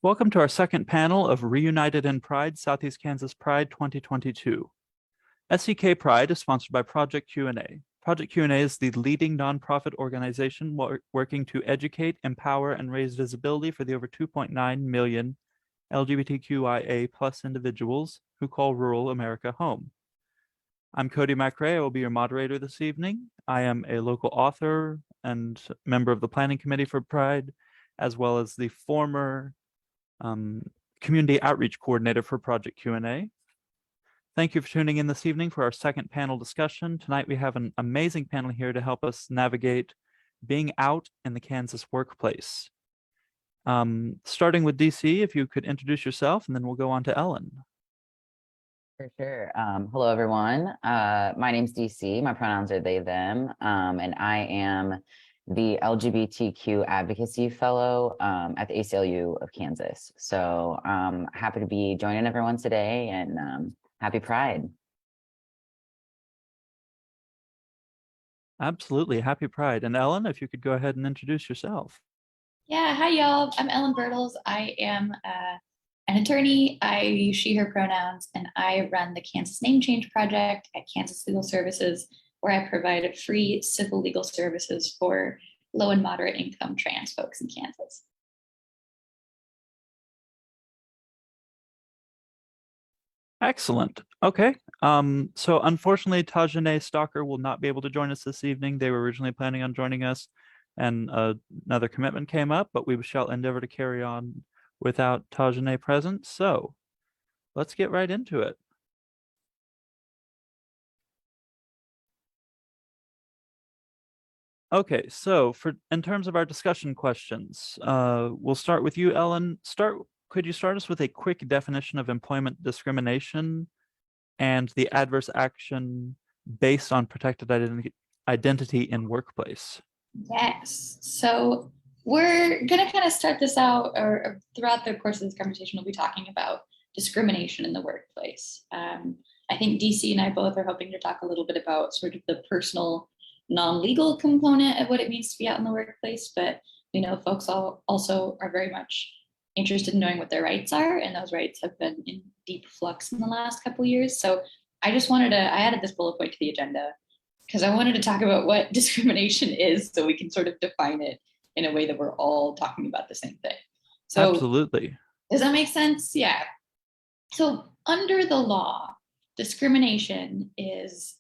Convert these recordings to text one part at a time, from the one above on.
Welcome to our second panel of Reunited in Pride, Southeast Kansas Pride 2022. SEK Pride is sponsored by Project Q&A. Project Q&A is the leading nonprofit organization working to educate, empower, and raise visibility for the over 2.9 million LGBTQIA plus individuals who call rural America home. I'm Cody McRae. I will be your moderator this evening. I am a local author and member of the planning committee for Pride, as well as the former community outreach coordinator for Project Q&A. Thank you for tuning in this evening for our second panel discussion. Tonight we have an amazing panel here to help us navigate being out in the Kansas workplace. Starting with DC, if you could introduce yourself, and then we'll go on to Ellen. For sure. Hello, everyone. My name's DC. My pronouns are they, them, and I am the LGBTQ Advocacy Fellow at the ACLU of Kansas. So happy to be joining everyone today, and happy Pride. Absolutely. Happy Pride. And Ellen, if you could go ahead and introduce yourself. Yeah. Hi, y'all. I'm Ellen Bertels. I am an attorney. I use she, her pronouns, and I run the Kansas Name Change Project at Kansas Legal Services, where I provide free civil legal services for low and moderate income trans folks in Kansas. Excellent. Okay. So unfortunately, Tajane Stalker will not be able to join us this evening. They were originally planning on joining us, and another commitment came up, but we shall endeavor to carry on without Tajane present. So let's get right into it. Okay, so in terms of our discussion questions, we'll start with you, Ellen. Could you start us with a quick definition of employment discrimination and the adverse action based on protected identity in workplace? Yes. So we're going to kind of start this out, or throughout the course of this conversation, we'll be talking about discrimination in the workplace. I think DC and I both are hoping to talk a little bit about sort of the personal non-legal component of what it means to be out in the workplace, but we know folks also are very much interested in knowing what their rights are, and those rights have been in deep flux in the last couple of years. So I added this bullet point to the agenda because I wanted to talk about what discrimination is, so we can sort of define it in a way that we're all talking about the same thing. So absolutely. Does that make sense? Yeah. So under the law, discrimination is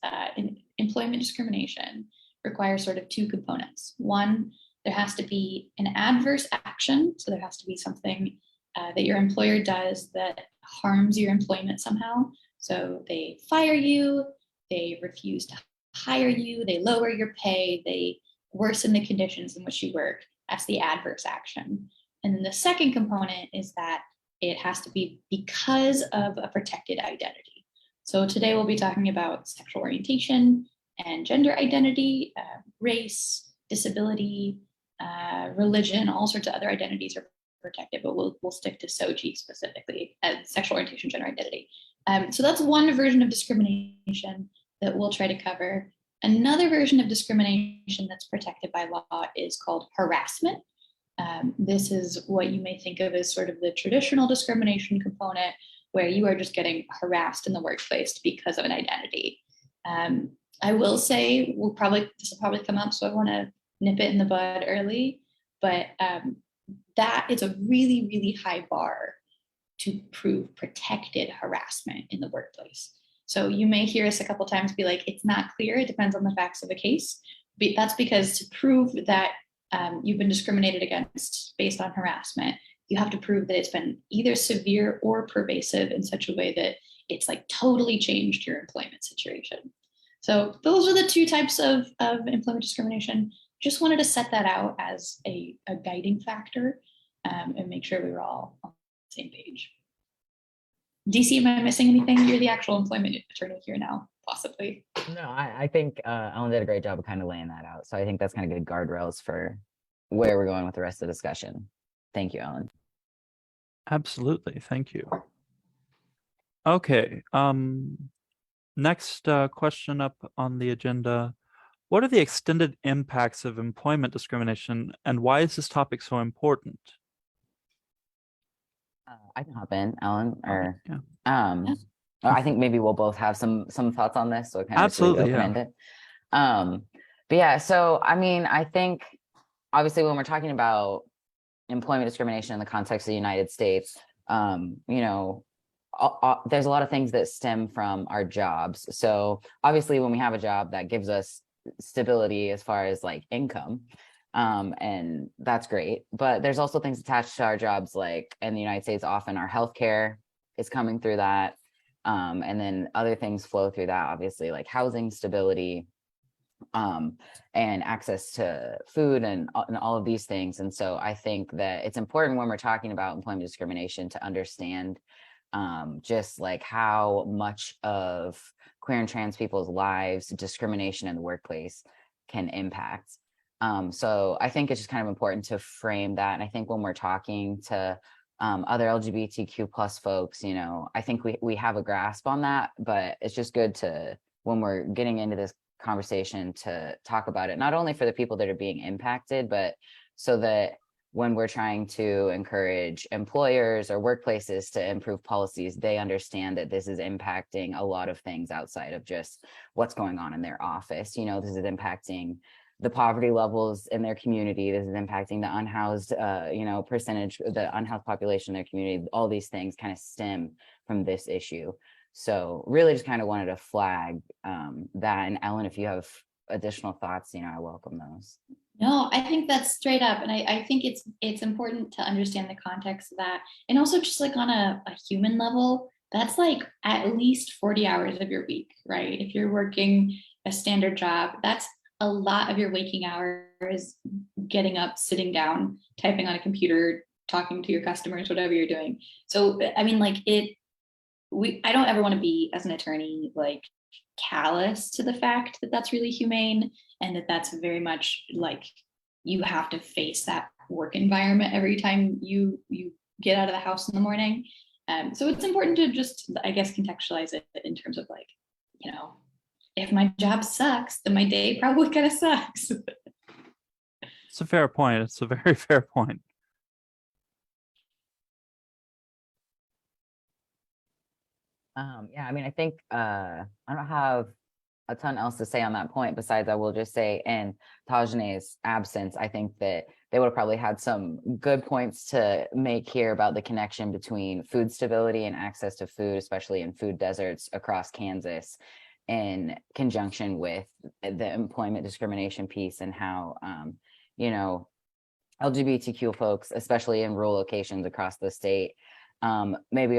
employment discrimination requires sort of two components. One, there has to be an adverse action. So there has to be something that your employer does that harms your employment somehow. So they fire you, they refuse to hire you, they lower your pay, they worsen the conditions in which you work. That's the adverse action. And then the second component is that it has to be because of a protected identity. So today we'll be talking about sexual orientation and gender identity, race, disability, religion, all sorts of other identities are protected, but we'll stick to SOGI specifically as sexual orientation, gender identity. So that's one version of discrimination that we'll try to cover. Another version of discrimination that's protected by law is called harassment. This is what you may think of as sort of the traditional discrimination component, where you are just getting harassed in the workplace because of an identity. I will say this will probably come up, so I want to nip it in the bud early, but that is a really, really high bar to prove protected harassment in the workplace. So you may hear us a couple times be like, it's not clear, it depends on the facts of the case. But that's because to prove that you've been discriminated against based on harassment, you have to prove that it's been either severe or pervasive in such a way that it's like totally changed your employment situation. So those are the two types of employment discrimination. Just wanted to set that out as a guiding factor and make sure we were all on the same page. DC, am I missing anything? You're the actual employment attorney here now, possibly. No, I think Ellen did a great job of kind of laying that out. So I think that's kind of good guardrails for where we're going with the rest of the discussion. Thank you, Ellen. Absolutely. Thank you. Okay. Next question up on the agenda. What are the extended impacts of employment discrimination, and why is this topic so important? I can hop in, Ellen, Okay, or yeah. um, or I think maybe we'll both have some thoughts on this, so it kind of just leave it Absolutely, yeah. open-ended. But yeah, so I mean, I think obviously when we're talking about employment discrimination in the context of the United States, you know, there's a lot of things that stem from our jobs. So obviously when we have a job that gives us stability as far as like income, and that's great. But there's also things attached to our jobs, like in the United States, often our healthcare is coming through that. And then other things flow through that, obviously, like housing stability, and access to food and all of these things. And so I think that it's important when we're talking about employment discrimination to understand just like how much of queer and trans people's lives discrimination in the workplace can impact. So I think it's just kind of important to frame that. And I think when we're talking to other LGBTQ plus folks, you know, I think we have a grasp on that, but it's just good to, when we're getting into this conversation, to talk about it, not only for the people that are being impacted, but so that when we're trying to encourage employers or workplaces to improve policies, they understand that this is impacting a lot of things outside of just what's going on in their office. You know, this is impacting the poverty levels in their community. This is impacting the unhoused, you know, percentage, the unhoused population in their community. All these things kind of stem from this issue. So really just kind of wanted to flag that. And Ellen, if you have additional thoughts, you know, I welcome those. No, I think that's straight up. And I think it's important to understand the context of that. And also just like on a human level, that's like at least 40 hours of your week, right? If you're working a standard job, that's a lot of your waking hours, getting up, sitting down, typing on a computer, talking to your customers, whatever you're doing. So, I mean, like I don't ever want to be, as an attorney, like callous to the fact that that's really humane and that that's very much like you have to face that work environment every time you get out of the house in the morning. So it's important to just, I guess, contextualize it in terms of like, you know, if my job sucks, then my day probably kind of sucks. It's a fair point. It's a very fair point. Yeah, I mean, I think I don't have a ton else to say on that point, besides I will just say in Tajne's absence, I think that they would have probably had some good points to make here about the connection between food stability and access to food, especially in food deserts across Kansas, in conjunction with the employment discrimination piece, and how, you know, LGBTQ folks, especially in rural locations across the state, maybe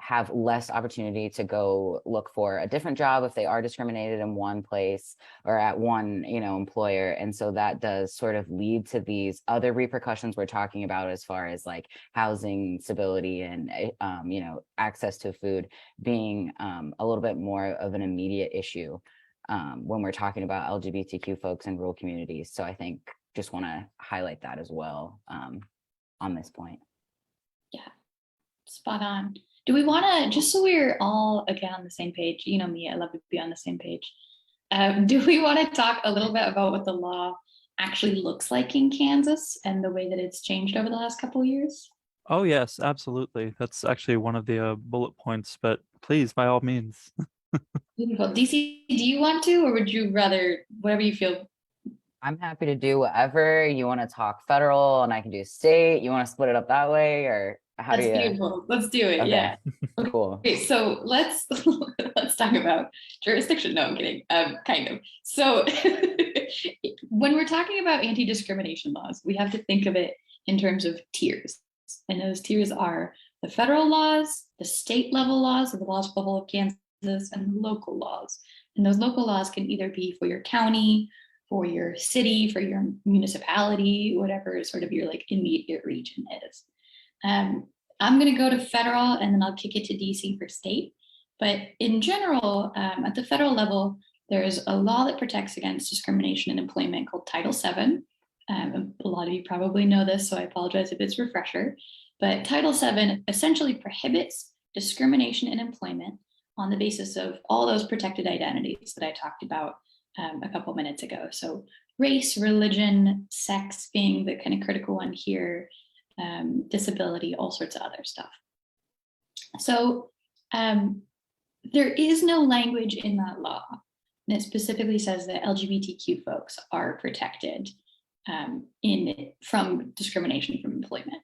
have less opportunity to go look for a different job if they are discriminated in one place or at one, you know, employer. And so that does sort of lead to these other repercussions we're talking about, as far as like housing stability and, you know, access to food being a little bit more of an immediate issue when we're talking about LGBTQ folks in rural communities. So I think just want to highlight that as well on this point. Yeah, spot on. Do we want to, just so we're all again on the same page, you know me, I love to be on the same page. Do we want to talk a little bit about what the law actually looks like in Kansas and the way that it's changed over the last couple of years? Oh, yes, absolutely. That's actually one of the bullet points, but please, by all means. Beautiful. DC, do you want to, or would you rather, whatever you feel? I'm happy to do whatever. You want to talk federal and I can do state. You want to split it up that way, or how do you? That's beautiful. Let's do it. Okay. Yeah. Cool. Okay, so let's talk about jurisdiction. No, I'm kidding. Kind of. So when we're talking about anti-discrimination laws, we have to think of it in terms of tiers. And those tiers are the federal laws, the state level laws, or the laws for the whole of Kansas, and local laws. And those local laws can either be for your county, for your city, for your municipality, whatever sort of your like immediate region is. I'm going to go to federal and then I'll kick it to DC for state. But in general, at the federal level, there's a law that protects against discrimination in employment called Title VII. A lot of you probably know this, so I apologize if it's a refresher. But Title VII essentially prohibits discrimination in employment on the basis of all those protected identities that I talked about a couple minutes ago. So race, religion, sex being the kind of critical one here, disability, all sorts of other stuff. So there is no language in that law that specifically says that LGBTQ folks are protected from discrimination from employment.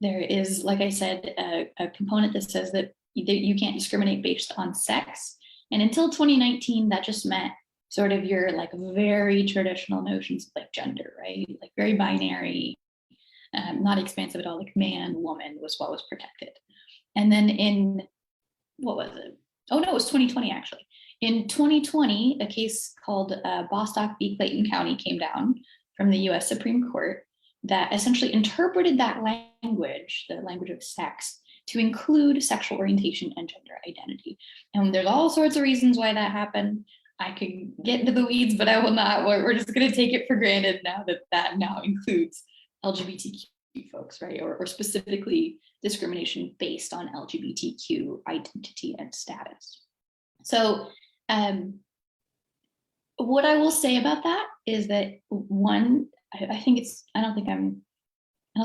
There is, like I said, a component that says that you can't discriminate based on sex. And until 2019, that just meant sort of your like very traditional notions of like gender, right? Like very binary, not expansive at all, like man, woman was what was protected. And then in, what was it? Oh no, it was 2020 actually. In 2020, a case called Bostock v. Clayton County came down from the US Supreme Court that essentially interpreted that language, the language of sex, to include sexual orientation and gender identity. And there's all sorts of reasons why that happened. I could get into the weeds, but I will not. We're just going to take it for granted now that that now includes LGBTQ folks, right? Or specifically discrimination based on LGBTQ identity and status. So what I will say about that is that one, I don't think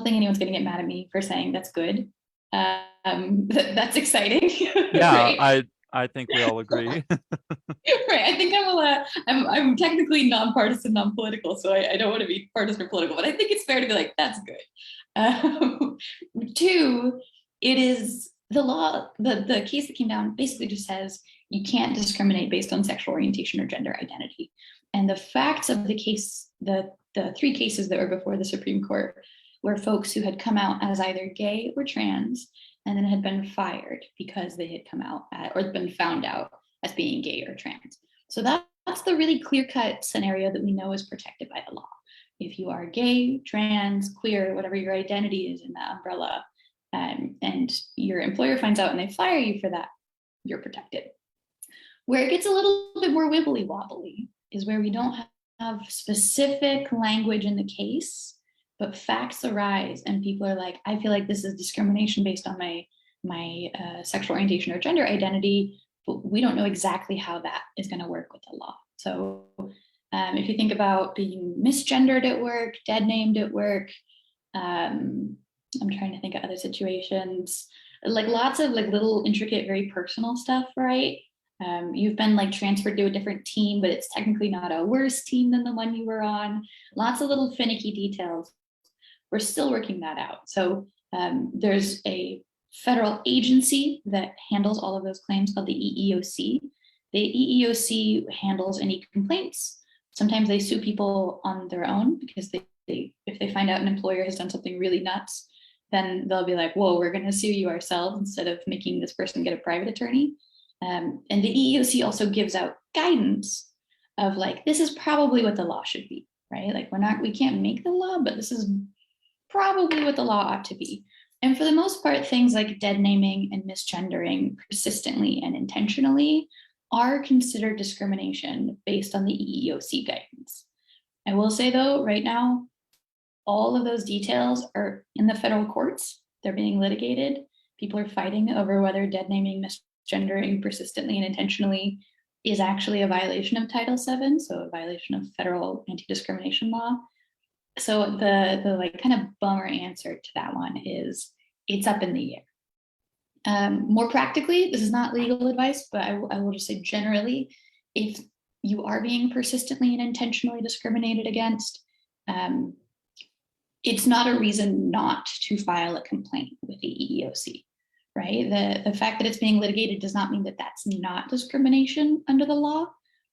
anyone's going to get mad at me for saying that's good. That's exciting. Yeah, right? I think we all agree. Right. I think I'm technically nonpartisan, non-political, so I don't want to be partisan or political, but I think it's fair to be like, that's good. Two, it is the law, the case that came down basically just says you can't discriminate based on sexual orientation or gender identity. And the facts of the case, the three cases that were before the Supreme Court were folks who had come out as either gay or trans and then had been fired because they had come out or been found out as being gay or trans. So that's the really clear-cut scenario that we know is protected by the law. If you are gay, trans, queer, whatever your identity is in that umbrella, and your employer finds out and they fire you for that, you're protected. Where it gets a little bit more wibbly wobbly is where we don't have specific language in the case, but facts arise and people are like, I feel like this is discrimination based on my sexual orientation or gender identity, but we don't know exactly how that is going to work with the law. So if you think about being misgendered at work, dead named at work, I'm trying to think of other situations, like lots of like little intricate, very personal stuff, right? You've been like transferred to a different team, but it's technically not a worse team than the one you were on. Lots of little finicky details. We're still working that out. So there's a federal agency that handles all of those claims called the EEOC. The EEOC handles any complaints. Sometimes they sue people on their own because if they find out an employer has done something really nuts, then they'll be like, whoa, we're going to sue you ourselves instead of making this person get a private attorney. And the EEOC also gives out guidance of like, this is probably what the law should be, right? Like we can't make the law, but this is probably what the law ought to be. And for the most part, things like dead naming and misgendering persistently and intentionally are considered discrimination based on the EEOC guidance. I will say though, right now, all of those details are in the federal courts. They're being litigated. People are fighting over whether dead naming, misgendering persistently and intentionally is actually a violation of Title VII, so a violation of federal anti-discrimination law. So the like kind of bummer answer to that one is it's up in the air. More practically, this is not legal advice, but I will just say generally, if you are being persistently and intentionally discriminated against, it's not a reason not to file a complaint with the EEOC, right? The fact that it's being litigated does not mean that that's not discrimination under the law.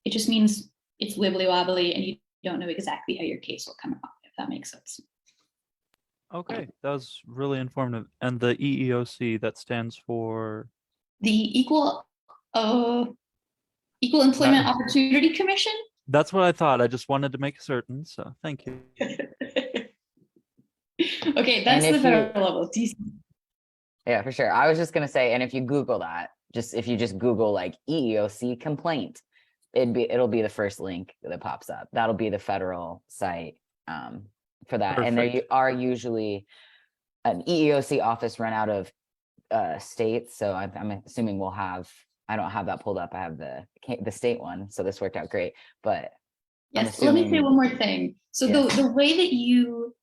It just means it's wibbly wobbly and you don't know exactly how your case will come out, if that makes sense. Okay, that was really informative. And the EEOC, that stands for? The Equal Employment Opportunity Commission? That's what I thought. I just wanted to make certain, so thank you. Okay, that's the federal level. Yeah, for sure. I was just gonna say, and if you Google that, if you just Google like EEOC complaint, it'll be the first link that pops up. That'll be the federal site for that. Perfect. And there are usually an EEOC office run out of states. So I'm assuming we'll have. I don't have that pulled up. I have the state one, so this worked out great. But yes, let me say one more thing. So the way that you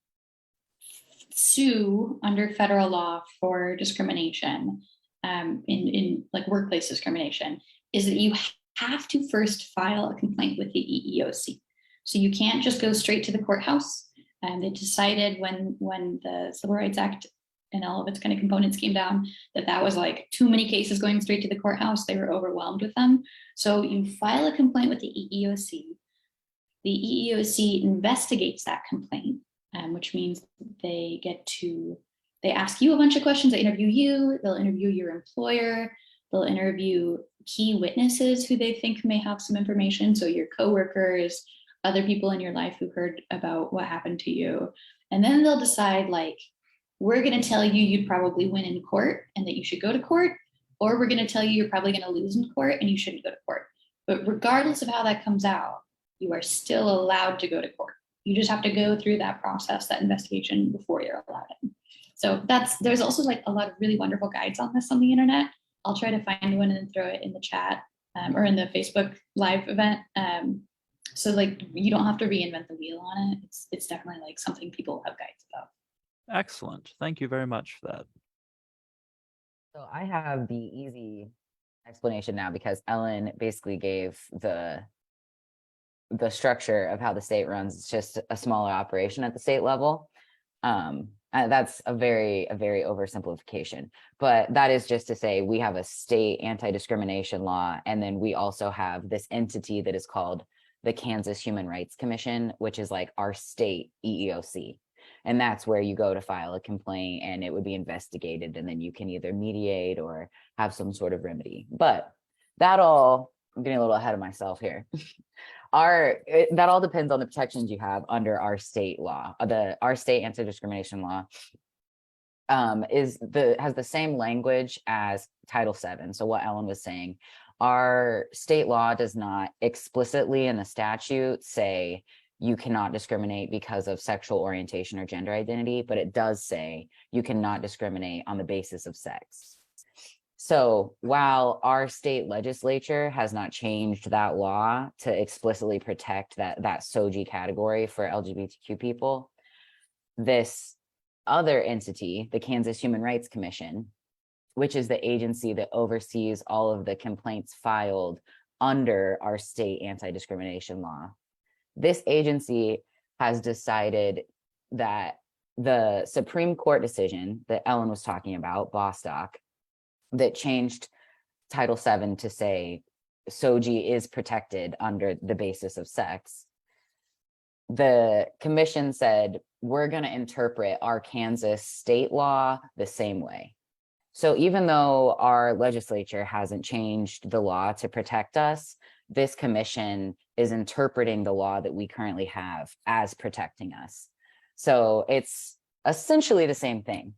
sue under federal law for discrimination, in like workplace discrimination, is that you have to first file a complaint with the EEOC. So you can't just go straight to the courthouse. And they decided when the Civil Rights Act and all of its kind of components came down, that was like too many cases going straight to the courthouse. They were overwhelmed with them. So you file a complaint with the EEOC. The EEOC investigates that complaint, which means they ask you a bunch of questions. They interview you, they'll interview your employer, they'll interview key witnesses who they think may have some information. So your coworkers, other people in your life who heard about what happened to you. And then they'll decide, like, we're going to tell you you'd probably win in court and that you should go to court, or we're going to tell you you're probably going to lose in court and you shouldn't go to court. But regardless of how that comes out, you are still allowed to go to court. You just have to go through that process, that investigation, before you're allowed in. So there's also like a lot of really wonderful guides on this on the internet. I'll try to find one and throw it in the chat, or in the Facebook live event. So like you don't have to reinvent the wheel on it. It's definitely like something people have guides about. Excellent. Thank you very much for that. So I have the easy explanation now because Ellen basically gave the structure of how the state runs. It's just a smaller operation at the state level. That's a very oversimplification, but that is just to say we have a state anti-discrimination law, and then we also have this entity that is called the Kansas Human Rights Commission, which is like our state EEOC. And that's where you go to file a complaint and it would be investigated, and then you can either mediate or have some sort of remedy. But I'm getting a little ahead of myself here. That all depends on the protections you have under our state law. Our state anti-discrimination law has the same language as Title VII. So what Ellen was saying, our state law does not explicitly in the statute say you cannot discriminate because of sexual orientation or gender identity, but it does say you cannot discriminate on the basis of sex. So while our state legislature has not changed that law to explicitly protect that SOGI category for LGBTQ people, this other entity, the Kansas Human Rights Commission, which is the agency that oversees all of the complaints filed under our state anti-discrimination law, this agency has decided that the Supreme Court decision that Ellen was talking about, Bostock, that changed Title VII to say SOGI is protected under the basis of sex. The commission said, we're going to interpret our Kansas state law the same way. So even though our legislature hasn't changed the law to protect us, this commission is interpreting the law that we currently have as protecting us. So it's essentially the same thing.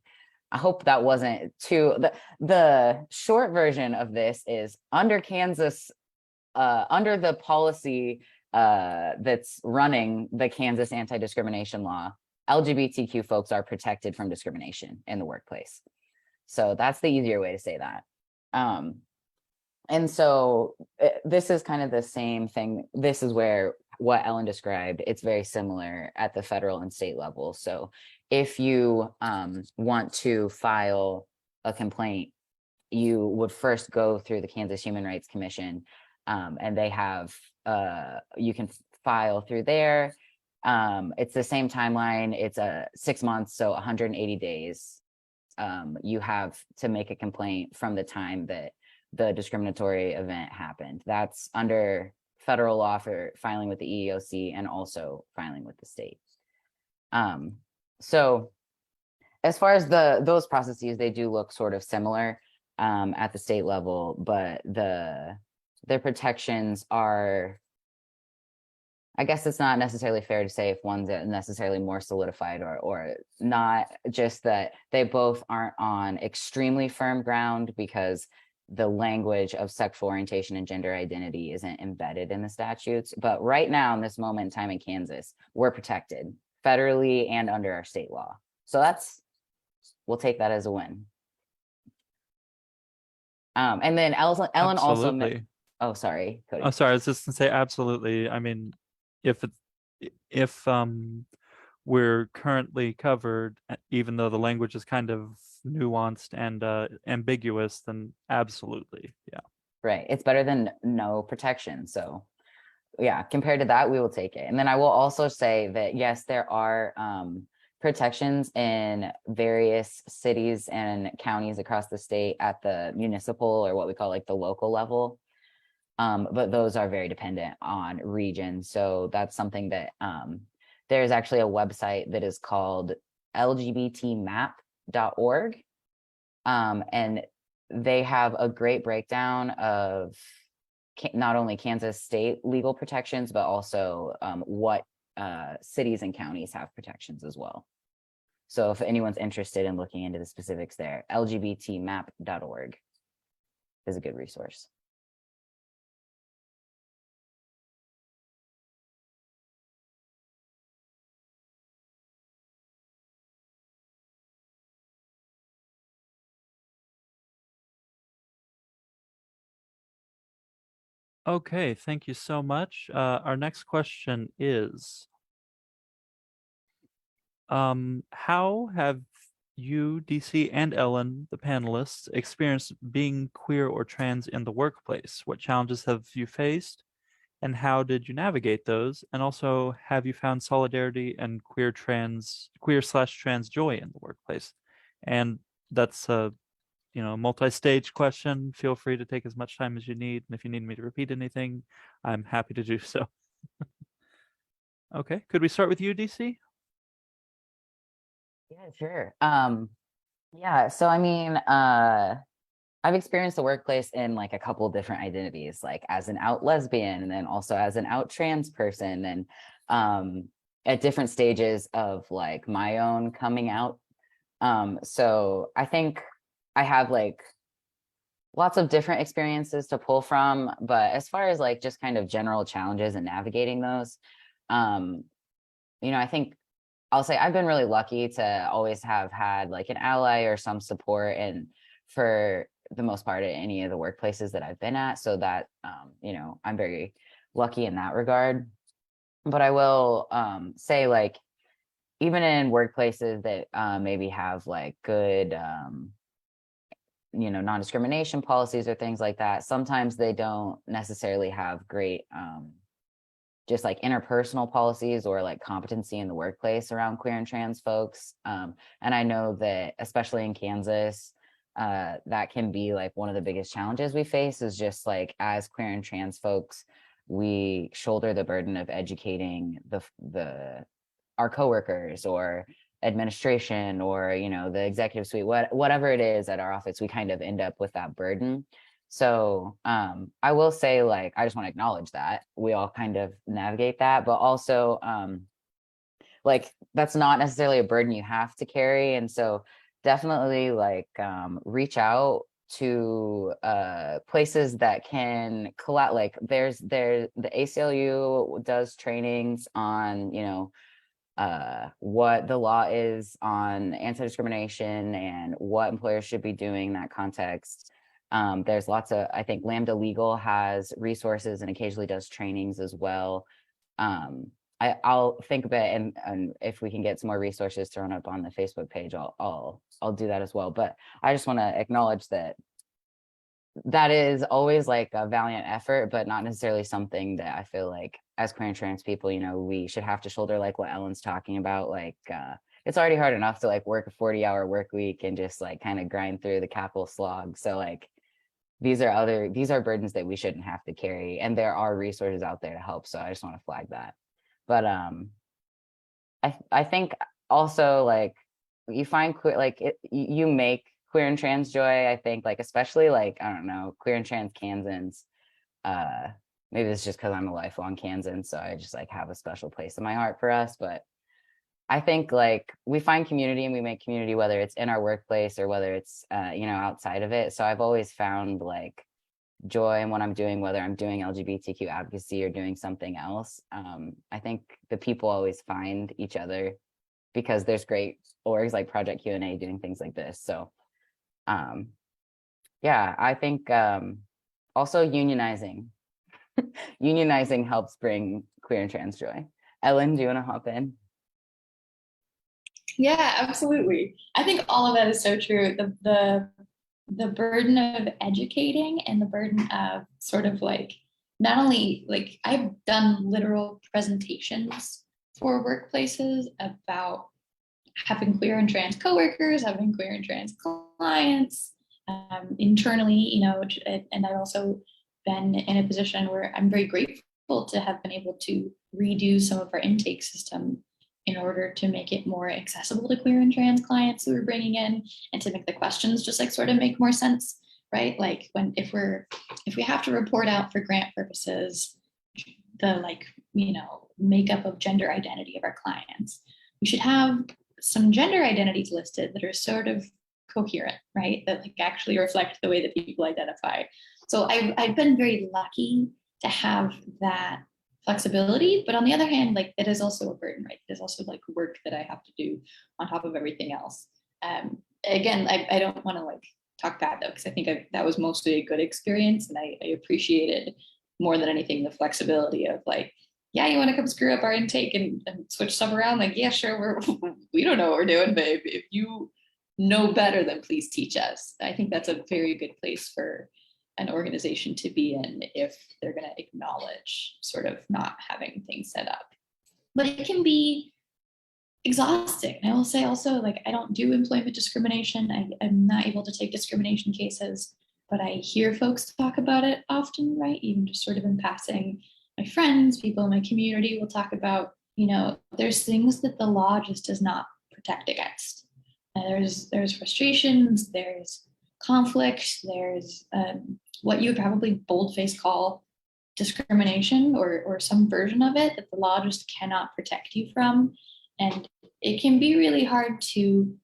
I hope that wasn't too, the short version of this is under Kansas, under the policy that's running the Kansas anti-discrimination law, LGBTQ folks are protected from discrimination in the workplace. So that's the easier way to say that. And so this is kind of the same thing. This is where what Ellen described, it's very similar at the federal and state level. So if you want to file a complaint, you would first go through the Kansas Human Rights Commission, and they have, you can file through there. It's the same timeline. It's 6 months, so 180 days. You have to make a complaint from the time that the discriminatory event happened. That's under federal law for filing with the EEOC and also filing with the state. So as far as those processes, they do look sort of similar at the state level, but their protections are, I guess it's not necessarily fair to say if one's necessarily more solidified or not, just that they both aren't on extremely firm ground because the language of sexual orientation and gender identity isn't embedded in the statutes. But right now, in this moment in time in Kansas, we're protected federally and under our state law. So we'll take that as a win. And then Ellen also, oh, sorry, Cody. Oh, sorry, I was just gonna say absolutely. I mean, if we're currently covered, even though the language is kind of nuanced and ambiguous, then absolutely, yeah. Right. It's better than no protection. So yeah, compared to that, we will take it. And then I will also say that yes, there are protections in various cities and counties across the state at the municipal, or what we call like the local level. But those are very dependent on region. So that's something that there's actually a website that is called lgbtmap.org. And they have a great breakdown of not only Kansas state legal protections, but also what cities and counties have protections as well. So if anyone's interested in looking into the specifics there, lgbtmap.org is a good resource. Okay, thank you so much. Our next question is, how have you, DC, and Ellen, the panelists, experienced being queer or trans in the workplace? What challenges have you faced, and how did you navigate those? And also, have you found solidarity and queer/trans joy in the workplace? And that's a multi-stage question. Feel free to take as much time as you need, and if you need me to repeat anything, I'm happy to do so. Okay, could we start with you, DC? Yeah, sure. Yeah, so I mean, I've experienced the workplace in like a couple different identities, like as an out lesbian and then also as an out trans person, and at different stages of like my own coming out. So I think I have like lots of different experiences to pull from, but as far as like just kind of general challenges and navigating those, I think I'll say I've been really lucky to always have had like an ally or some support, and for the most part at any of the workplaces that I've been at. So that, I'm very lucky in that regard. But I will say like, even in workplaces that maybe have like good, non-discrimination policies or things like that, sometimes they don't necessarily have great just like interpersonal policies or like competency in the workplace around queer and trans folks. And I know that especially in Kansas, that can be like one of the biggest challenges we face, is just like as queer and trans folks, we shoulder the burden of educating our coworkers or administration or the executive suite, whatever it is at our office. We kind of end up with that burden. So I will say, like, I just want to acknowledge that we all kind of navigate that, but also like that's not necessarily a burden you have to carry. And so definitely like reach out to places that can collect, like the ACLU does trainings on what the law is on anti-discrimination and what employers should be doing in that context. There's lots of, I think Lambda Legal has resources and occasionally does trainings as well. I'll think of it, and if we can get some more resources thrown up on the Facebook page, I'll do that as well. But I just want to acknowledge that is always like a valiant effort, but not necessarily something that I feel like as queer and trans people, we should have to shoulder, like what Ellen's talking about. Like it's already hard enough to like work a 40-hour work week and just like kind of grind through the capital slog. So like these are burdens that we shouldn't have to carry, and there are resources out there to help. So I just want to flag that. But I think also like you find queer, like you make queer and trans joy, I think, like especially like, I don't know, queer and trans Kansans, maybe it's just because I'm a lifelong Kansan, so I just like have a special place in my heart for us. But I think like we find community and we make community, whether it's in our workplace or whether it's outside of it. So I've always found like joy in what I'm doing, whether I'm doing LGBTQ advocacy or doing something else. I think the people always find each other because there's great orgs like Project Q&A doing things like this. So yeah, I think also unionizing helps bring queer and trans joy. Ellen, do you want to hop in? Yeah, absolutely. I think all of that is so true. The burden of educating and the burden of sort of like not only like I've done literal presentations for workplaces about having queer and trans coworkers, having queer and trans clients, internally, and I've also been in a position where I'm very grateful to have been able to redo some of our intake system in order to make it more accessible to queer and trans clients who we're bringing in, and to make the questions just like sort of make more sense, right? Like if we have to report out for grant purposes, the makeup of gender identity of our clients, we should have some gender identities listed that are sort of coherent, right? That like actually reflect the way that people identify. So I've been very lucky to have that flexibility, but on the other hand, like it is also a burden, right? There's also like work that I have to do on top of everything else. Again, I don't want to like talk bad though, because I think that was mostly a good experience, and I appreciated more than anything the flexibility of like, yeah, you want to come screw up our intake and switch stuff around? Like, yeah, sure, we don't know what we're doing, but if you know better, then please teach us. I think that's a very good place for an organization to be in if they're going to acknowledge sort of not having things set up. But it can be exhausting. And I will say also, like, I don't do employment discrimination. I'm not able to take discrimination cases, but I hear folks talk about it often, right? Even just sort of in passing. My friends, people in my community will talk about, there's things that the law just does not protect against. There's frustrations, there's conflict, there's what you would probably boldface call discrimination or some version of it that the law just cannot protect you from. And it can be really hard to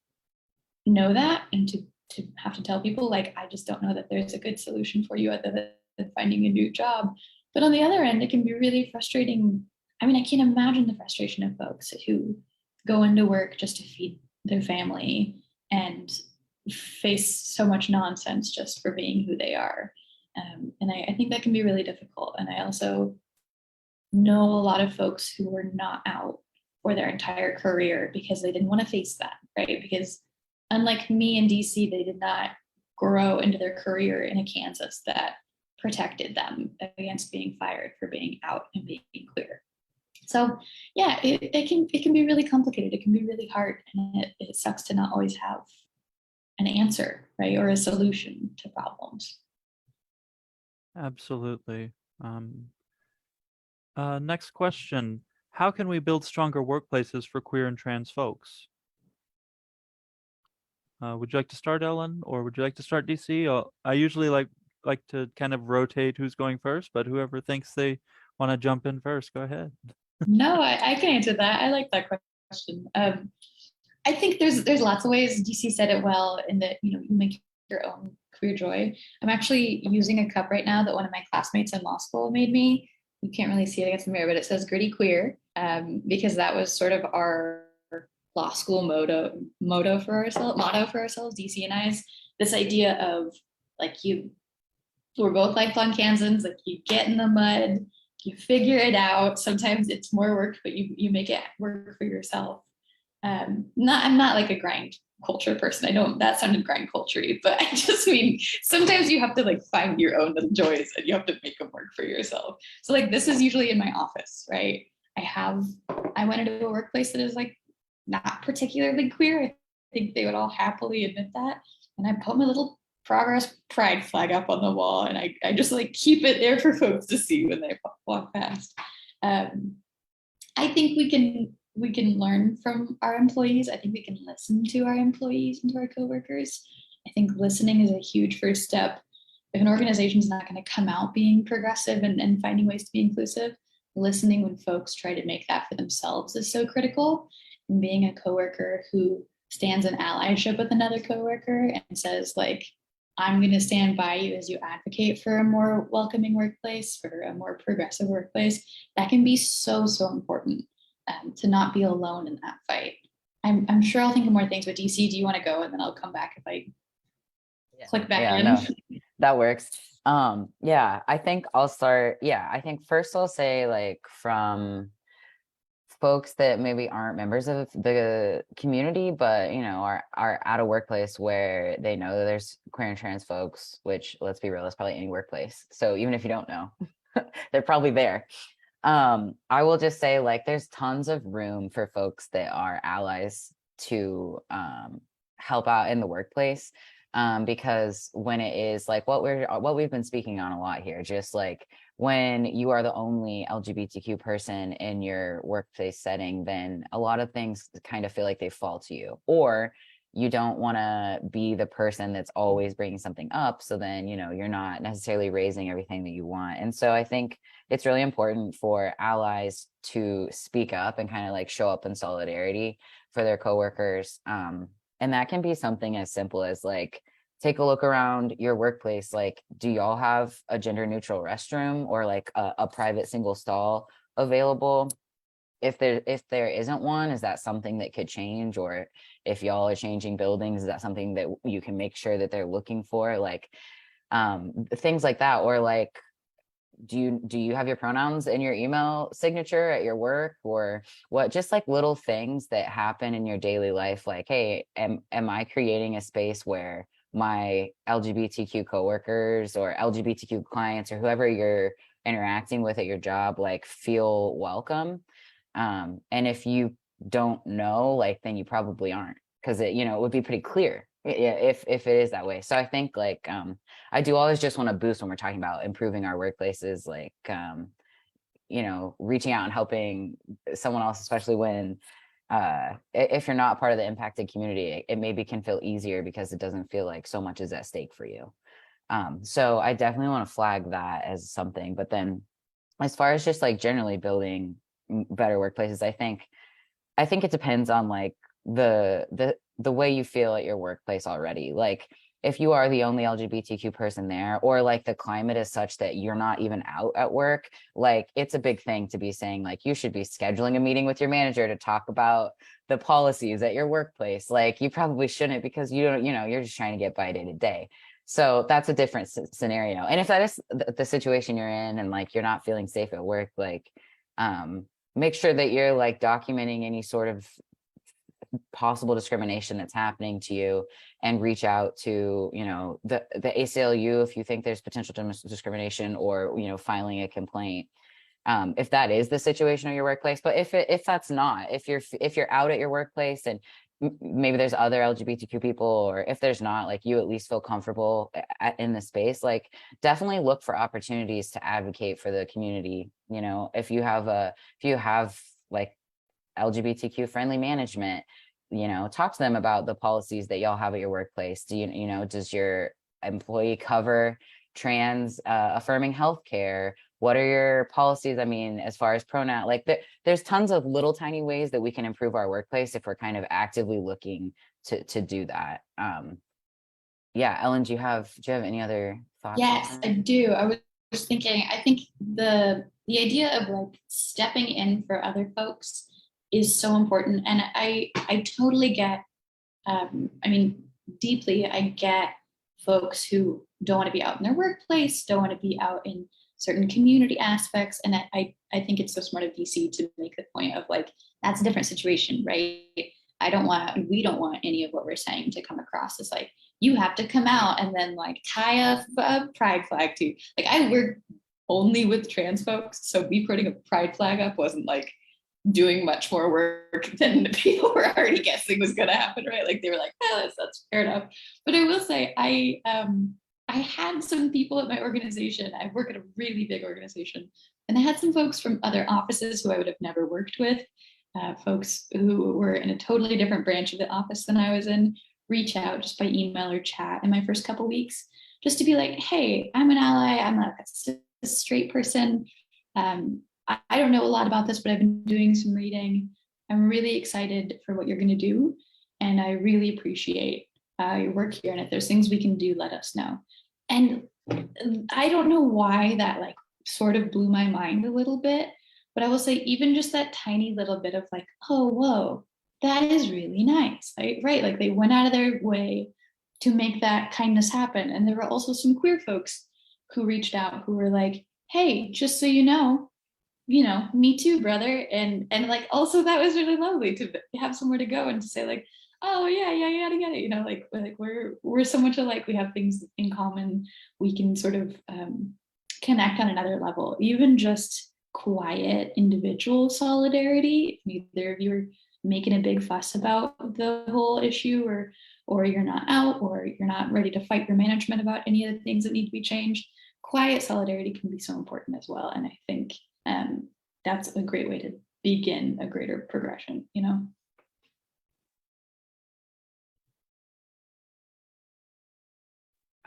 know that and to have to tell people, like, I just don't know that there's a good solution for you other than finding a new job. But on the other end, it can be really frustrating. I mean, I can't imagine the frustration of folks who go into work just to feed their family and face so much nonsense just for being who they are. And I think that can be really difficult. And I also know a lot of folks who were not out for their entire career because they didn't want to face that, right? Because unlike me in DC, they did not grow into their career in a Kansas that protected them against being fired for being out and being queer. So yeah, it can be really complicated. It can be really hard, and it sucks to not always have an answer, right, or a solution to problems. Absolutely. Next question. How can we build stronger workplaces for queer and trans folks? Would you like to start, Ellen, or would you like to start, DC? I usually like to kind of rotate who's going first, but whoever thinks they want to jump in first, go ahead. No, I can answer that. I like that question. I think there's lots of ways. DC said it well in that, you make your own queer joy. I'm actually using a cup right now that one of my classmates in law school made me. You can't really see it against the mirror, but it says Gritty Queer, because that was sort of our law school motto for ourselves, DC and I's. This idea of like we're both lifelong Kansans, like you get in the mud, you figure it out. Sometimes it's more work, but you make it work for yourself. I'm not like a grind culture person. That sounded grind culture-y, but I just mean sometimes you have to like find your own little joys and you have to make them work for yourself. So like this is usually in my office, right? I went into a workplace that is like not particularly queer. I think they would all happily admit that. And I put my little progress pride flag up on the wall, and I just like keep it there for folks to see when they walk past. I think we can learn from our employees. I think we can listen to our employees and to our coworkers. I think listening is a huge first step. If an organization is not going to come out being progressive and finding ways to be inclusive, listening when folks try to make that for themselves is so critical. And being a coworker who stands in allyship with another coworker and says, like, I'm going to stand by you as you advocate for a more welcoming workplace, for a more progressive workplace, that can be so, so important. To not be alone in that fight. I'm sure I'll think of more things, but DC, do you want to go? And then I'll come back if I click back in. No, that works. I think I'll start. I think first I'll say, like, from folks that maybe aren't members of the community, but are at a workplace where they know that there's queer and trans folks, which, let's be real, that's probably any workplace. So even if you don't know, they're probably there. I will just say, like, there's tons of room for folks that are allies to help out in the workplace. Because when it is like what we've been speaking on a lot here, just like when you are the only LGBTQ person in your workplace setting, then a lot of things kind of feel like they fall to you, or you don't want to be the person that's always bringing something up. So then, you're not necessarily raising everything that you want. And so I think it's really important for allies to speak up and kind of like show up in solidarity for their coworkers. And that can be something as simple as like, take a look around your workplace. Like, do y'all have a gender neutral restroom or like a private single stall available? If there isn't one, is that something that could change? Or if y'all are changing buildings, is that something that you can make sure that they're looking for? Like things like that. Or like, do you have your pronouns in your email signature at your work, or what? Just like little things that happen in your daily life, like, hey, am I creating a space where my LGBTQ coworkers or LGBTQ clients or whoever you're interacting with at your job like feel welcome? And if you don't know, like, then you probably aren't, because it would be pretty clear if it is that way. So I think like I do always just want to boost when we're talking about improving our workplaces, like reaching out and helping someone else, especially when if you're not part of the impacted community, it maybe can feel easier because it doesn't feel like so much is at stake for you. So I definitely want to flag that as something. But then as far as just like generally building better workplaces, I think it depends on like the way you feel at your workplace already. Like if you are the only LGBTQ person there, or like the climate is such that you're not even out at work, like it's a big thing to be saying like you should be scheduling a meeting with your manager to talk about the policies at your workplace. Like you probably shouldn't, because you don't, you're just trying to get by day to day. So that's a different scenario. And if that is the situation you're in and like you're not feeling safe at work, like make sure that you're like documenting any sort of possible discrimination that's happening to you, and reach out to the ACLU if you think there's potential discrimination, or filing a complaint if that is the situation at your workplace. But if that's not, if you're out at your workplace and maybe there's other LGBTQ people, or if there's not, like you at least feel comfortable in the space, like definitely look for opportunities to advocate for the community. If you have like LGBTQ friendly management, talk to them about the policies that y'all have at your workplace. Does your employee cover trans affirming healthcare? What are your policies? I mean, as far as pronoun, like there's tons of little tiny ways that we can improve our workplace if we're kind of actively looking to do that. Yeah, Ellen, do you have any other thoughts? Yes, I do. I was thinking, I think the idea of like stepping in for other folks is so important. And I totally get, I mean, deeply, I get folks who don't want to be out in their workplace, don't want to be out in certain community aspects. And I think it's so smart of DC to make the point of like, that's a different situation, right? we don't want any of what we're saying to come across as like, you have to come out and then like tie a pride flag to, like, I work only with trans folks. So me putting a pride flag up wasn't like doing much more work than the people were already guessing was going to happen, right? Like they were like, oh, that's fair enough. But I will say, I had some people at my organization. I work at a really big organization, and I had some folks from other offices who I would have never worked with, folks who were in a totally different branch of the office than I was in, reach out just by email or chat in my first couple weeks, just to be like, hey, I'm an ally. I'm a straight person. I don't know a lot about this, but I've been doing some reading. I'm really excited for what you're going to do. And I really appreciate your work here. And if there's things we can do, let us know. And I don't know why that like sort of blew my mind a little bit, but I will say even just that tiny little bit of like, oh, whoa, that is really nice, right? Like they went out of their way to make that kindness happen. And there were also some queer folks who reached out who were like, hey, just so you know, me too, brother. And like, also that was really lovely to have somewhere to go and to say like, oh yeah, yada yada, like we're so much alike. We have things in common. We can sort of connect on another level, even just quiet individual solidarity. If neither of you are making a big fuss about the whole issue, or you're not out, or you're not ready to fight your management about any of the things that need to be changed, quiet solidarity can be so important as well. And I think that's a great way to begin a greater progression,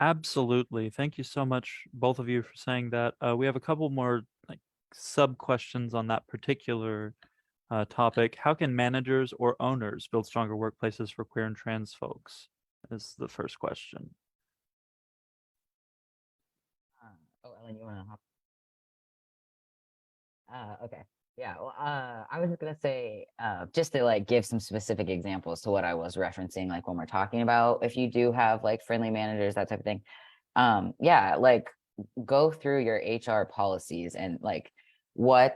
Absolutely. Thank you so much, both of you, for saying that. We have a couple more like sub questions on that particular topic. How can managers or owners build stronger workplaces for queer and trans folks? Is the first question. Ellen, you want to hop? Okay. Yeah. Well, I was just gonna say, just to like give some specific examples to what I was referencing, like when we're talking about if you do have like friendly managers, that type of thing. Yeah, like go through your HR policies and like I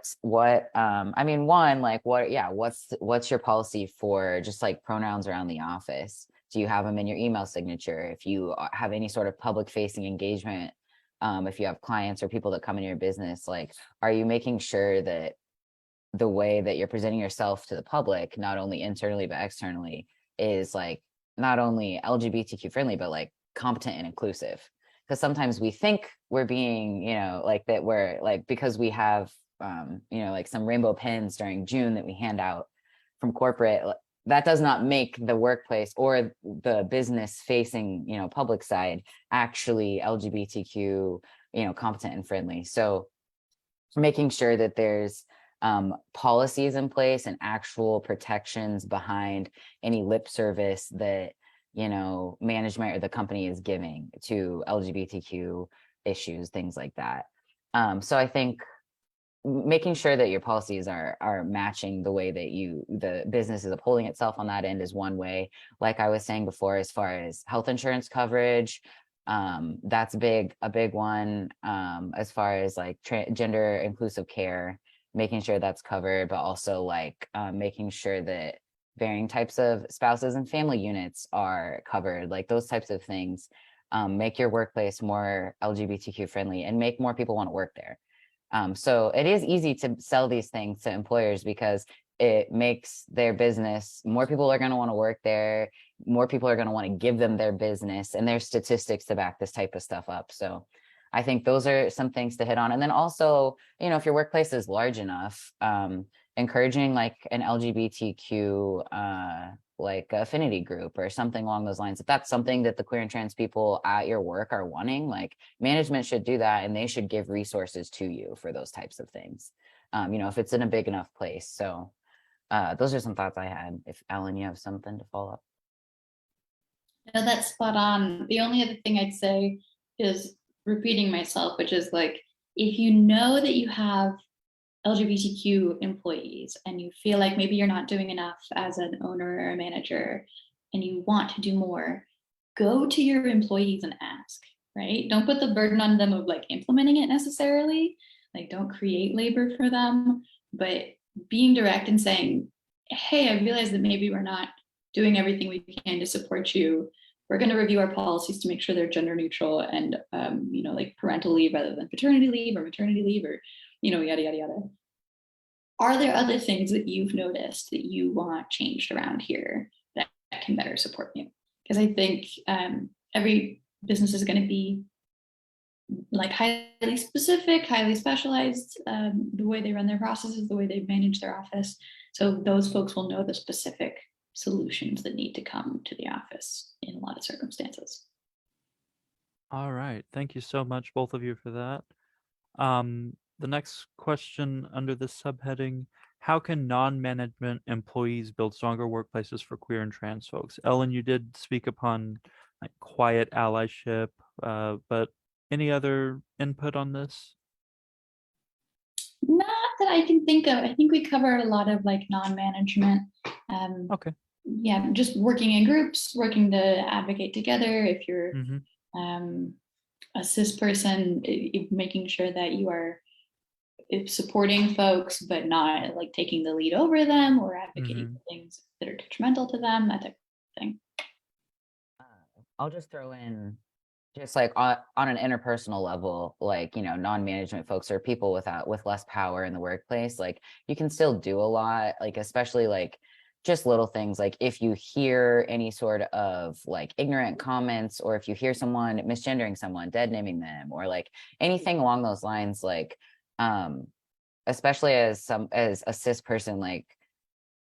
mean, one, like what's your policy for just like pronouns around the office? Do you have them in your email signature? If you have any sort of public facing engagement, if you have clients or people that come in your business, like, are you making sure that the way that you're presenting yourself to the public, not only internally but externally, is like not only LGBTQ friendly, but like competent and inclusive? Because sometimes we think we're being, like that we're like, because we have, like some rainbow pins during June that we hand out from corporate, that does not make the workplace or the business facing, public side actually LGBTQ, competent and friendly. So making sure that there's policies in place and actual protections behind any lip service that management or the company is giving to LGBTQ issues, things like that. So I think making sure that your policies are matching the way that the business is upholding itself on that end is one way. Like I was saying before, as far as health insurance coverage, that's a big one. As far as like gender inclusive care, making sure that's covered, but also like making sure that varying types of spouses and family units are covered, like those types of things. Make your workplace more LGBTQ friendly and make more people want to work there. So it is easy to sell these things to employers because it makes their business, more people are going to want to work there, more people are going to want to give them their business, and there's statistics to back this type of stuff up. So I think those are some things to hit on. And then also, if your workplace is large enough, encouraging like an LGBTQ like affinity group or something along those lines. If that's something that the queer and trans people at your work are wanting, like management should do that, and they should give resources to you for those types of things. If it's in a big enough place. So those are some thoughts I had. If Ellen, you have something to follow up. No, that's spot on. The only other thing I'd say is repeating myself, which is like, if you know that you have LGBTQ employees and you feel like maybe you're not doing enough as an owner or a manager and you want to do more, go to your employees and ask, right? Don't put the burden on them of like implementing it necessarily. Like, don't create labor for them, but being direct and saying, hey, I realize that maybe we're not doing everything we can to support you. We're going to review our policies to make sure they're gender neutral and, like parental leave rather than paternity leave or maternity leave or, yada, yada, yada. Are there other things that you've noticed that you want changed around here that can better support you? Because I think every business is going to be like highly specific, highly specialized, the way they run their processes, the way they manage their office. So those folks will know the specific solutions that need to come to the office in a lot of circumstances. All right. Thank you so much, both of you, for that. The next question under this subheading, how can non-management employees build stronger workplaces for queer and trans folks? Ellen, you did speak upon like quiet allyship, but any other input on this? Not that I can think of. I think we covered a lot of like non-management. Okay. Yeah, just working in groups, working to advocate together. If you're a cis person, making sure that you are supporting folks, but not like taking the lead over them or advocating for things that are detrimental to them, that type of thing. I'll just throw in just like on an interpersonal level, like, you know, non-management folks or people with less power in the workplace, like you can still do a lot, like especially like just little things, like if you hear any sort of like ignorant comments, or if you hear someone misgendering someone, dead naming them, or like anything along those lines, like especially as a cis person, like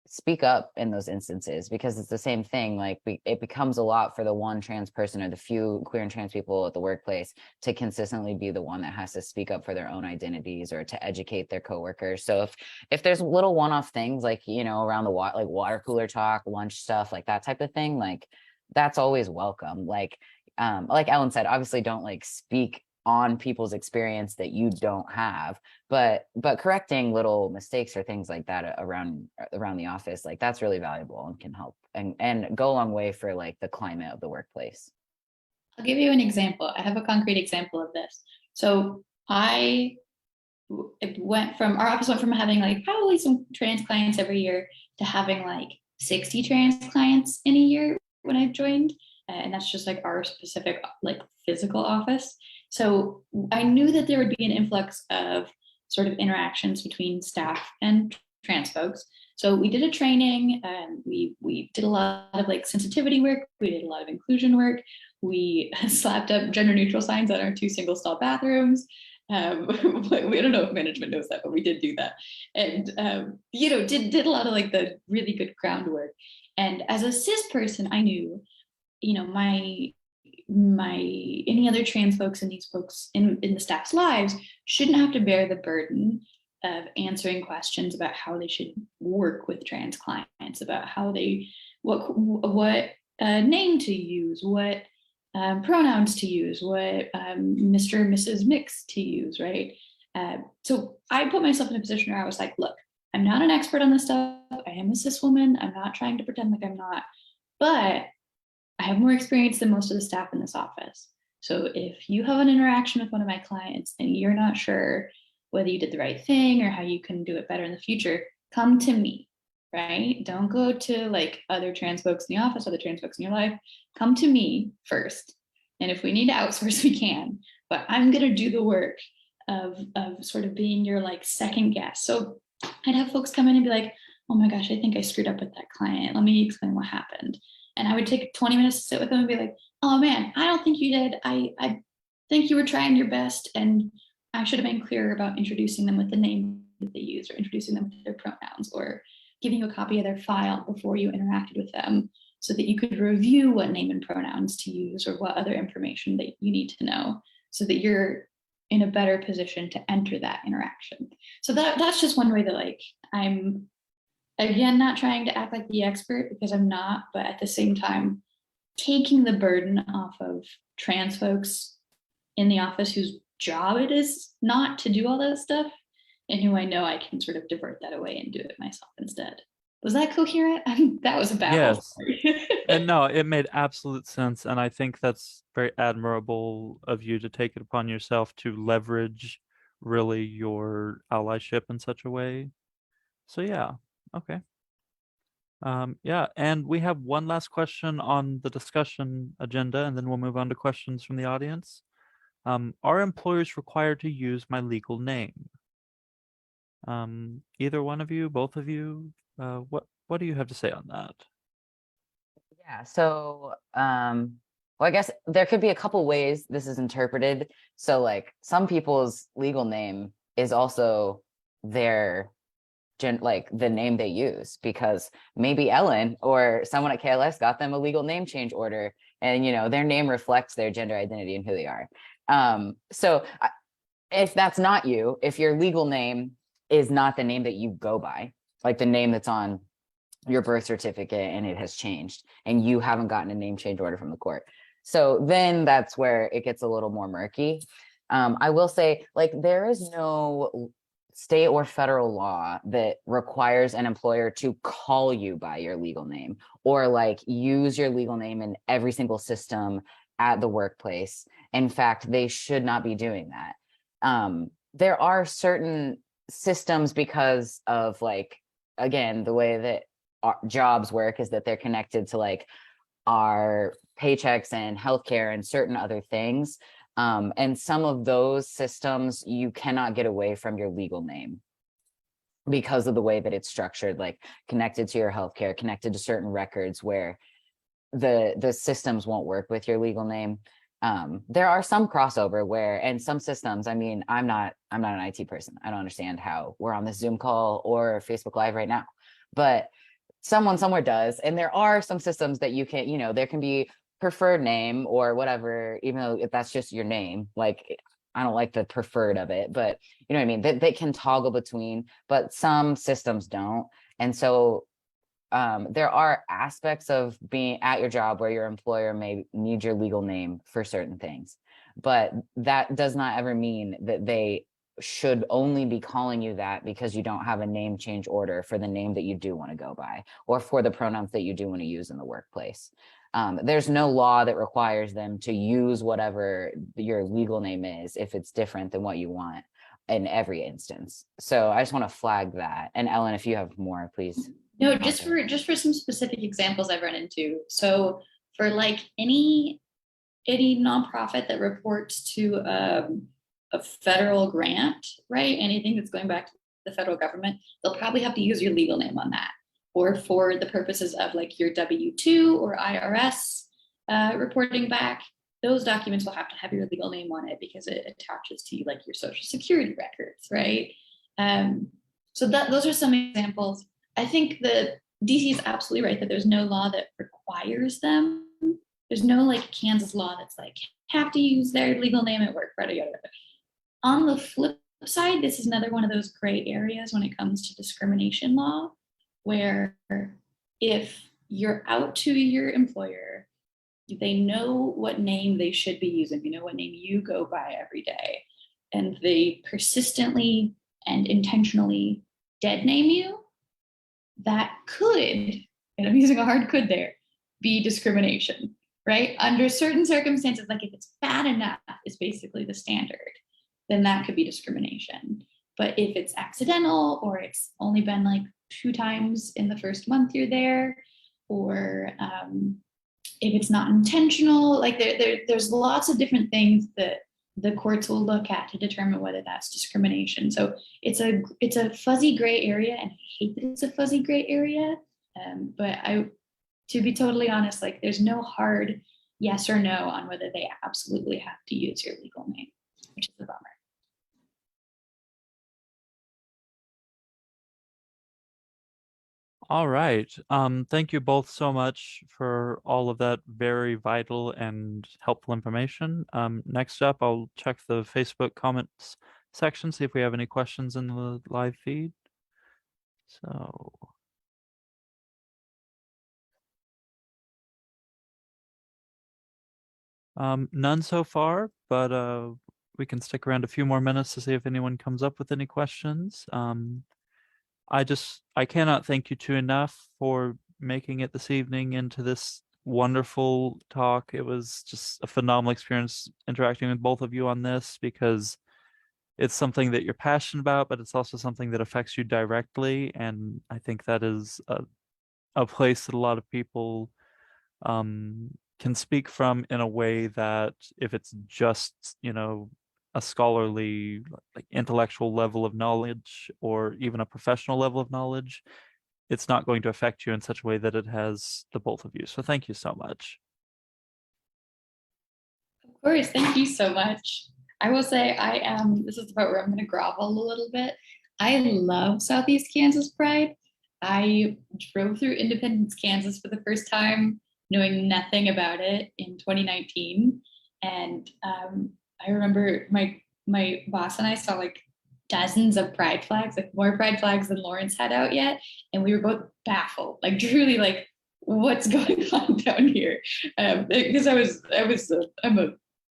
speak up in those instances, because it's the same thing. Like it becomes a lot for the one trans person or the few queer and trans people at the workplace to consistently be the one that has to speak up for their own identities or to educate their coworkers. So if there's little one-off things, like, you know, around the like water cooler talk, lunch stuff, like that type of thing, like that's always welcome. Like Ellen said, obviously don't like speak on people's experience that you don't have, but correcting little mistakes or things like that around the office, like that's really valuable and can help and go a long way for like the climate of the workplace. I'll give you an example. I have a concrete example of this. So our office went from having like probably some trans clients every year to having like 60 trans clients in a year when I joined. And that's just like our specific like physical office. So I knew that there would be an influx of sort of interactions between staff and trans folks. So we did a training, and we did a lot of like sensitivity work. We did a lot of inclusion work. We slapped up gender neutral signs on our 2 single stall bathrooms. We don't know if management knows that, but we did do that. And, you know, did a lot of like the really good groundwork. And as a cis person, I knew, you know, any other trans folks and these folks in the staff's lives shouldn't have to bear the burden of answering questions about how they should work with trans clients, about how what name to use, what pronouns to use, what Mr. and Mrs. Mix to use, right? So I put myself in a position where I was like, look, I'm not an expert on this stuff. I am a cis woman. I'm not trying to pretend like I'm not, but I have more experience than most of the staff in this office. So if you have an interaction with one of my clients and you're not sure whether you did the right thing or how you can do it better in the future, come to me, right? Don't go to like other trans folks in the office, other trans folks in your life. Come to me first. And if we need to outsource, we can. But I'm going to do the work of sort of being your like second guess. So I'd have folks come in and be like, oh my gosh, I think I screwed up with that client. Let me explain what happened. And I would take 20 minutes to sit with them and be like, oh man, I don't think you did. I think you were trying your best. And I should have been clearer about introducing them with the name that they use, or introducing them with their pronouns, or giving you a copy of their file before you interacted with them so that you could review what name and pronouns to use or what other information that you need to know so that you're in a better position to enter that interaction. So that's just one way that like I'm, again, not trying to act like the expert because I'm not, but at the same time, taking the burden off of trans folks in the office whose job it is not to do all that stuff, and who I know I can sort of divert that away and do it myself instead. Was that coherent? That was a babble. Yes. And no, it made absolute sense. And I think that's very admirable of you to take it upon yourself to leverage really your allyship in such a way. So yeah, okay. Yeah, and we have one last question on the discussion agenda, and then we'll move on to questions from the audience. Are employers required to use my legal name? Either one of you, both of you, what do you have to say on that? Yeah, so well, I guess there could be a couple ways this is interpreted. So like some people's legal name is also their like the name they use, because maybe Ellen or someone at KLS got them a legal name change order, and you know their name reflects their gender identity and who they are. So if that's not you, if your legal name is not the name that you go by, like the name that's on your birth certificate and it has changed and you haven't gotten a name change order from the court, so then that's where it gets a little more murky. I will say, like, there is no state or federal law that requires an employer to call you by your legal name or like use your legal name in every single system at the workplace. In fact, they should not be doing that. there are certain systems because of like, again, the way that our jobs work is that they're connected to like our paychecks and healthcare and certain other things. And some of those systems you cannot get away from your legal name because of the way that it's structured, like connected to your healthcare, connected to certain records where the systems won't work with your legal name. There are some crossover where, and some systems, I mean, I'm not an IT person. I don't understand how we're on this Zoom call or Facebook Live right now, but someone somewhere does. And there are some systems that you can, you know, there can be preferred name or whatever, even though if that's just your name, like I don't like the preferred of it, but you know what I mean? They can toggle between, but some systems don't. And so there are aspects of being at your job where your employer may need your legal name for certain things, but that does not ever mean that they should only be calling you that because you don't have a name change order for the name that you do want to go by or for the pronouns that you do want to use in the workplace. There's no law that requires them to use whatever your legal name is if it's different than what you want in every instance. So I just want to flag that. And Ellen, if you have more, please. No, just for some specific examples I've run into. So for like any nonprofit that reports to a federal grant, right? Anything that's going back to the federal government, they'll probably have to use your legal name on that. Or for the purposes of like your W-2 or IRS reporting back, those documents will have to have your legal name on it because it attaches to like your social security records, right? So those are some examples. I think that DC is absolutely right that there's no law that requires them. There's no like Kansas law that's like have to use their legal name at work, right? On the flip side, this is another one of those gray areas when it comes to discrimination law, where if you're out to your employer, they know what name they should be using, you know what name you go by every day, and they persistently and intentionally dead name you, that could, and I'm using a hard could there, be discrimination, right? Under certain circumstances, like if it's bad enough is basically the standard, then that could be discrimination. But if it's accidental or it's only been like 2 times in the first month you're there, or if it's not intentional, like there's lots of different things that the courts will look at to determine whether that's discrimination. So it's a fuzzy gray area, and I hate that it's a fuzzy gray area. But to be totally honest, like there's no hard yes or no on whether they absolutely have to use your legal name, which is a bummer. All right. Thank you both so much for all of that very vital and helpful information. Next up, I'll check the Facebook comments section, see if we have any questions in the live feed. So. None so far, but we can stick around a few more minutes to see if anyone comes up with any questions. I cannot thank you two enough for making it this evening into this wonderful talk. It was just a phenomenal experience interacting with both of you on this, because it's something that you're passionate about, but it's also something that affects you directly. And I think that is a place that a lot of people can speak from in a way that if it's just, a scholarly, like intellectual level of knowledge or even a professional level of knowledge, it's not going to affect you in such a way that it has the both of you. So thank you so much. Of course, thank you so much. I will say this is the part where I'm going to grovel a little bit. I love Southeast Kansas Pride. I drove through Independence, Kansas for the first time, knowing nothing about it in 2019. And I remember my boss and I saw like dozens of pride flags, like more pride flags than Lawrence had out yet. And we were both baffled, like truly like, what's going on down here? Because I'm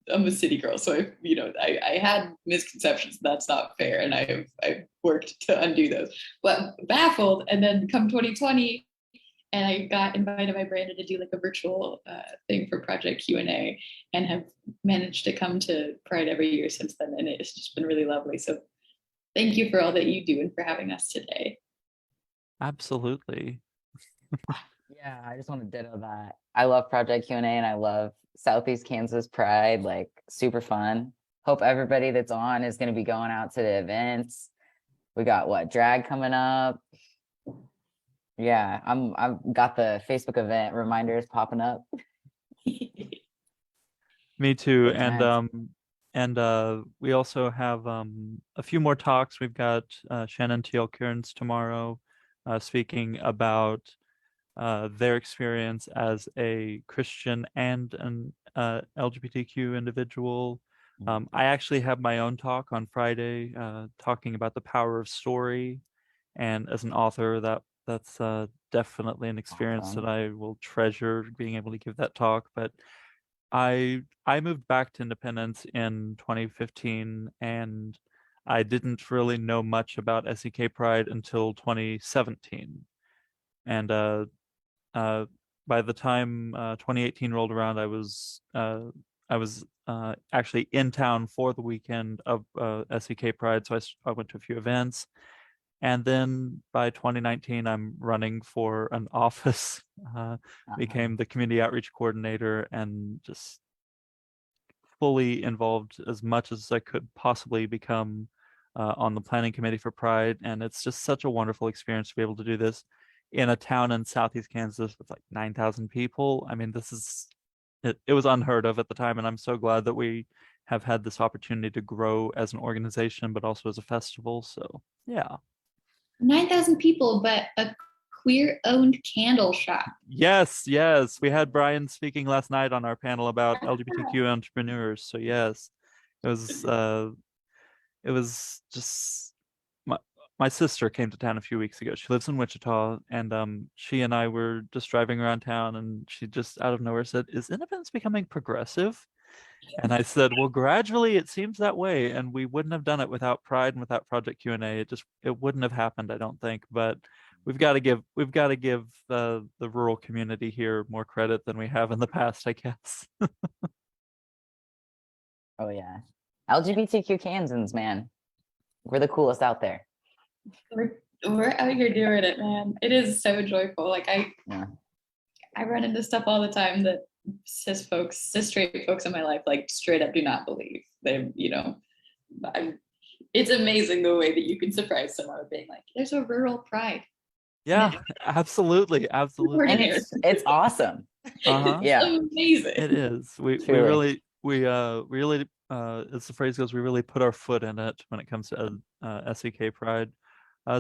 a city girl, so I had misconceptions. That's not fair, and I've worked to undo those. But baffled, and then come 2020, and I got invited by Brandon to do like a virtual thing for Project Q&A, and have managed to come to Pride every year since then, and it's just been really lovely. So Thank you for all that you do and for having us today. Absolutely. Yeah, I just want to ditto that. I love Project Q&A and I love Southeast Kansas Pride, like super fun. Hope everybody that's on is going to be going out to the events. We got what, drag coming up. Yeah, I've got the Facebook event reminders popping up. Me too. Good times. And we also have a few more talks. We've got Shannon Teal Kearns tomorrow speaking about their experience as a Christian and an LGBTQ individual. I actually have my own talk on Friday talking about the power of story. And as an author, that's definitely an experience that Awesome. I will treasure being able to give that talk. But I moved back to Independence in 2015, and I didn't really know much about SEK Pride until 2017. And uh, by the time 2018 rolled around, I was actually in town for the weekend of SEK Pride, so I went to a few events. And then by 2019, I'm running for an office, Uh-huh. became the community outreach coordinator, and just fully involved as much as I could possibly become on the planning committee for Pride. And it's just such a wonderful experience to be able to do this in a town in Southeast Kansas with like 9,000 people. I mean, it was unheard of at the time, and I'm so glad that we have had this opportunity to grow as an organization, but also as a festival. So yeah. 9,000 people, but a queer-owned candle shop. Yes, yes. We had Brian speaking last night on our panel about LGBTQ entrepreneurs. So yes, it was it was just my sister came to town a few weeks ago. She lives in Wichita, and she and I were just driving around town, and she just out of nowhere said, "Is Independence becoming progressive?" And I said, "Well, gradually it seems that way, and we wouldn't have done it without Pride and without Project Q&A. It wouldn't have happened, I don't think. But we've got to give the rural community here more credit than we have in the past, I guess." Oh yeah. LGBTQ Kansans, man. We're the coolest out there. We're out here doing it, man. It is so joyful. Like Yeah. I run into stuff all the time that cis straight folks in my life, like straight up do not believe. It's amazing the way that you can surprise someone with being like, there's a rural pride. Yeah, absolutely, absolutely. And it's awesome. Uh-huh. Yeah, Amazing. It is. We truly. really as the phrase goes, we really put our foot in it when it comes to SEK Pride.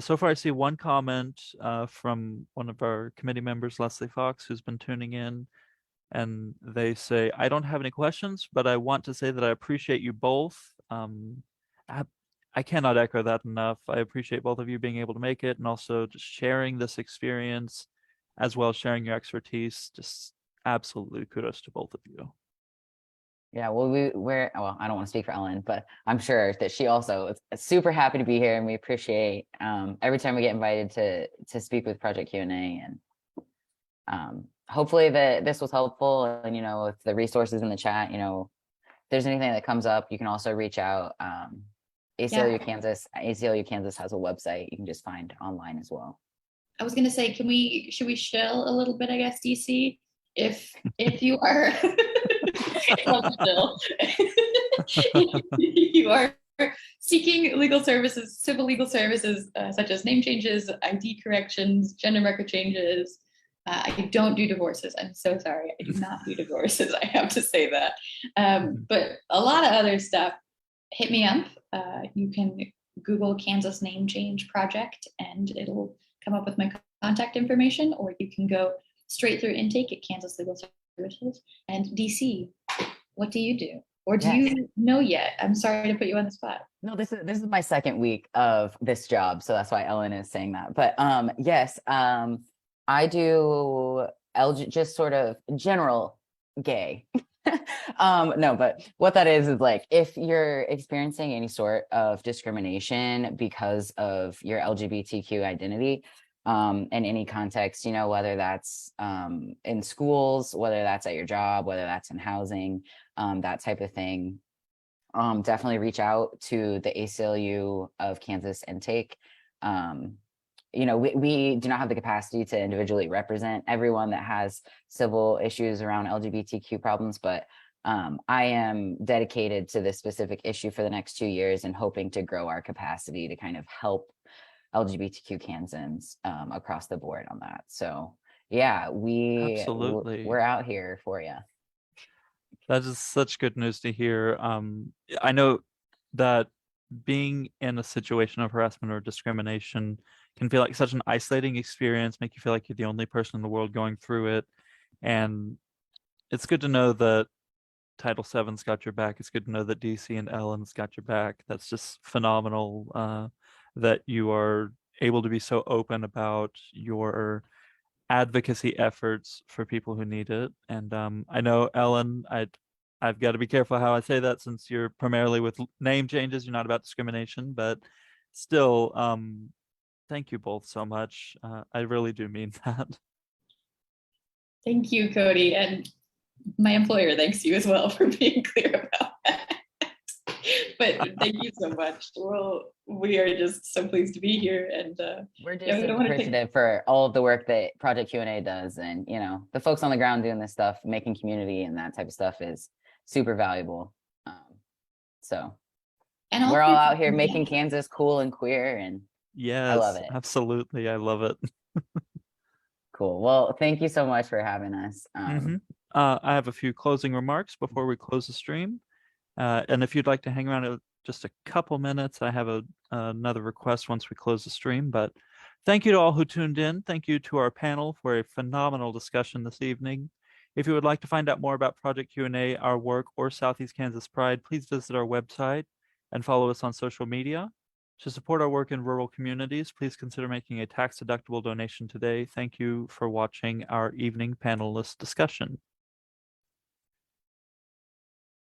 So far, I see one comment from one of our committee members, Leslie Fox, who's been tuning in, and they say, "I don't have any questions, but I want to say that I appreciate you both." I, I cannot echo that enough. I appreciate both of you being able to make it, and also just sharing this experience, as well as sharing your expertise. Just absolutely kudos to both of you. Yeah, well, well, I don't want to speak for Ellen, but I'm sure that she also is super happy to be here, and we appreciate every time we get invited to speak with Project Q&A, and hopefully that this was helpful. And with the resources in the chat, if there's anything that comes up, you can also reach out. ACLU Kansas has a website you can just find online as well. I was gonna say, should we shill a little bit, I guess, DC? If you are you are seeking legal services, civil legal services, such as name changes, ID corrections, gender record changes. I don't do divorces. I'm so sorry. I do not do divorces. I have to say that. But a lot of other stuff, hit me up. You can Google Kansas Name Change Project and it'll come up with my contact information, or you can go straight through intake at Kansas Legal Services. And DC, what do you do? Or do you know yet? I'm sorry to put you on the spot. No, this is my second week of this job, so that's why Ellen is saying that. But yes, I do just sort of general gay. No, but what that is like, if you're experiencing any sort of discrimination because of your LGBTQ identity, in any context, whether that's in schools, whether that's at your job, whether that's in housing, that type of thing, definitely reach out to the ACLU of Kansas intake. We do not have the capacity to individually represent everyone that has civil issues around LGBTQ problems, but I am dedicated to this specific issue for the next 2 years and hoping to grow our capacity to kind of help LGBTQ Kansans across the board on that. So yeah, Absolutely. we're out here for you. That is such good news to hear. I know that being in a situation of harassment or discrimination can feel like such an isolating experience, make you feel like you're the only person in the world going through it. And it's good to know that Title VII's got your back. It's good to know that DC and Ellen's got your back. That's just phenomenal that you are able to be so open about your advocacy efforts for people who need it. And I know, Ellen, I've got to be careful how I say that since you're primarily with name changes, you're not about discrimination, but still, thank you both so much. I really do mean that. Thank you, Cody. And my employer thanks you as well for being clear about that. But thank you so much. Well, we are just so pleased to be here, and we're just we don't wanna take- appreciative for all of the work that Project Q&A does, and the folks on the ground doing this stuff, making community and that type of stuff is super valuable. and We're all out here making Kansas cool and queer, and Yes, I love it. Absolutely. I love it. Cool. Well, thank you so much for having us. I have a few closing remarks before we close the stream. And if you'd like to hang around just a couple minutes, I have another request once we close the stream. But thank you to all who tuned in. Thank you to our panel for a phenomenal discussion this evening. If you would like to find out more about Project Q&A, our work, or Southeast Kansas Pride, please visit our website and follow us on social media. To support our work in rural communities, please consider making a tax-deductible donation today. Thank you for watching our evening panelist discussion.